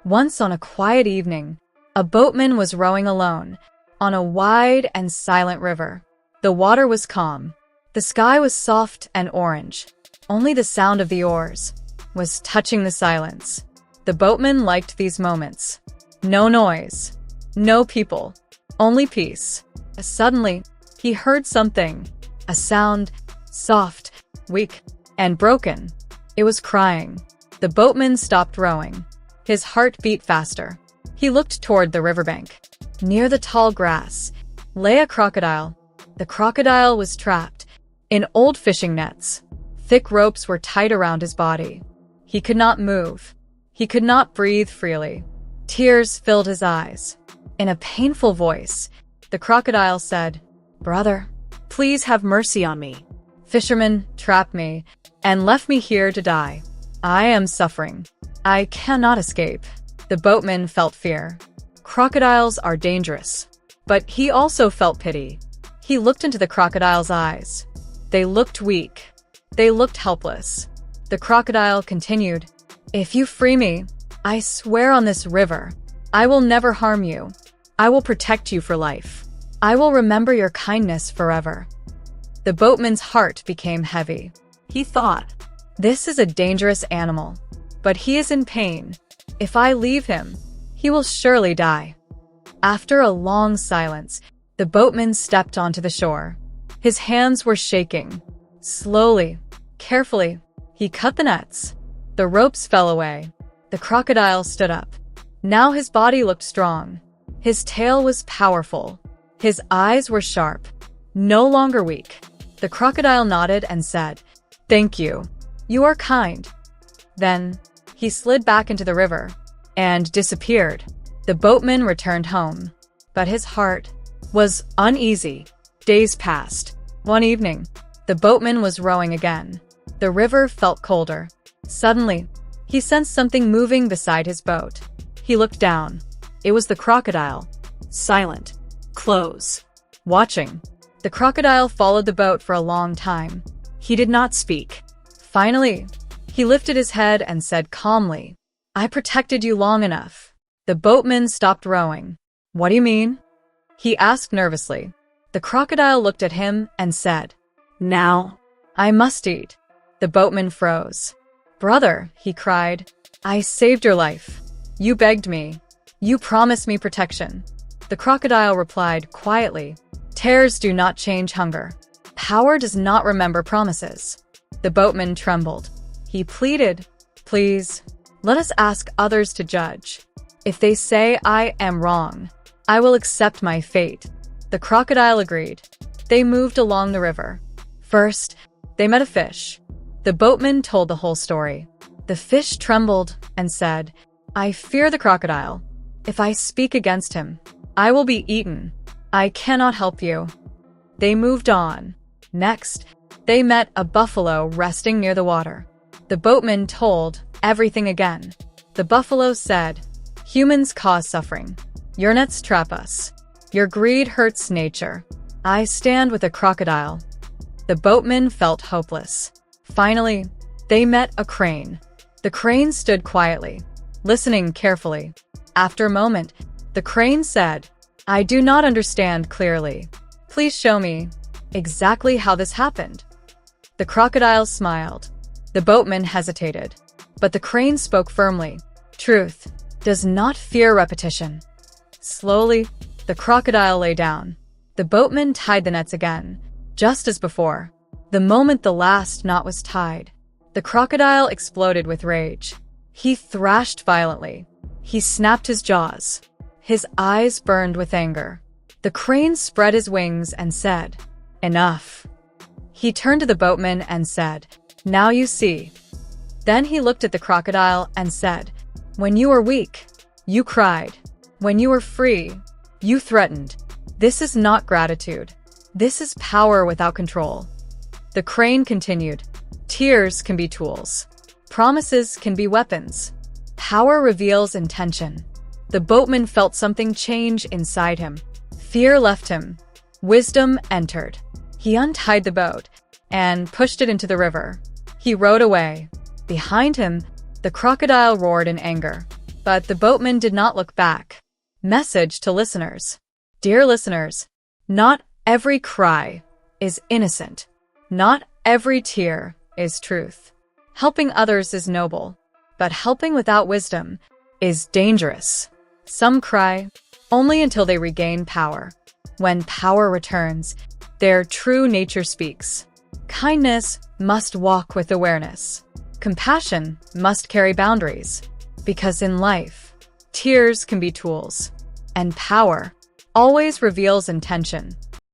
Once on a quiet evening, a boatman was rowing alone on a wide and silent river. The water was calm. The sky was soft and orange. Only the sound of the oars was touching the silence. The boatman liked these moments. No noise, no people, only peace. Suddenly, he heard something, a sound, soft, weak, and broken. It was crying. The boatman stopped rowing. His heart beat faster. He looked toward the riverbank. Near the tall grass lay a crocodile. The crocodile was trapped in old fishing nets. Thick ropes were tied around his body. He could not move. He could not breathe freely. Tears filled his eyes. In a painful voice, the crocodile said, "Brother, please have mercy on me. Fishermen trapped me and left me here to die. I am suffering. I cannot escape." The boatman felt fear. Crocodiles are dangerous. But he also felt pity. He looked into the crocodile's eyes. They looked weak. They looked helpless. The crocodile continued, "If you free me, I swear on this river, I will never harm you. I will protect you for life. I will remember your kindness forever." The boatman's heart became heavy. He thought, "This is a dangerous animal, but he is in pain. If I leave him, he will surely die." After a long silence, the boatman stepped onto the shore. His hands were shaking. Slowly, carefully, he cut the nets. The ropes fell away. The crocodile stood up. Now his body looked strong. His tail was powerful. His eyes were sharp, no longer weak. The crocodile nodded and said, "Thank you. You are kind." Then, he slid back into the river and disappeared. The boatman returned home, but his heart was uneasy. Days passed. One evening, the boatman was rowing again. The river felt colder. Suddenly, he sensed something moving beside his boat. He looked down. It was the crocodile, silent, close, watching. The crocodile followed the boat for a long time. He did not speak. Finally, he lifted his head and said calmly, "I protected you long enough." The boatman stopped rowing. "What do you mean?" he asked nervously. The crocodile looked at him and said, "Now, I must eat." The boatman froze. "Brother," he cried, "I saved your life. You begged me. You promised me protection." The crocodile replied quietly, "Tears do not change hunger. Power does not remember promises." The boatman trembled. He pleaded, "Please, let us ask others to judge. If they say I am wrong, I will accept my fate." The crocodile agreed. They moved along the river. First, they met a fish. The boatman told the whole story. The fish trembled and said, "I fear the crocodile. If I speak against him, I will be eaten. I cannot help you." They moved on. Next, they met a buffalo resting near the water. The boatman told everything again. The buffalo said, "Humans cause suffering. Your nets trap us. Your greed hurts nature. I stand with a crocodile." The boatman felt hopeless. Finally, they met a crane. The crane stood quietly, listening carefully. After a moment, the crane said, "I do not understand clearly. Please show me exactly how this happened." The crocodile smiled. The boatman hesitated, but the crane spoke firmly. "Truth does not fear repetition." Slowly, the crocodile lay down. The boatman tied the nets again, just as before. The moment the last knot was tied, the crocodile exploded with rage. He thrashed violently. He snapped his jaws. His eyes burned with anger. The crane spread his wings and said, "Enough." He turned to the boatman and said, "Now you see." Then he looked at the crocodile and said, "When you were weak, you cried. When you were free, you threatened. This is not gratitude. This is power without control." The crane continued, "Tears can be tools. Promises can be weapons. Power reveals intention." The boatman felt something change inside him. Fear left him. Wisdom entered. He untied the boat and pushed it into the river. He rowed away. Behind him, the crocodile roared in anger. But the boatman did not look back. Message to listeners. Dear listeners, not every cry is innocent. Not every tear is truth. Helping others is noble, but helping without wisdom is dangerous. Some cry only until they regain power. When power returns, their true nature speaks. Kindness must walk with awareness. Compassion must carry boundaries. Because in life, tears can be tools, and power always reveals intention.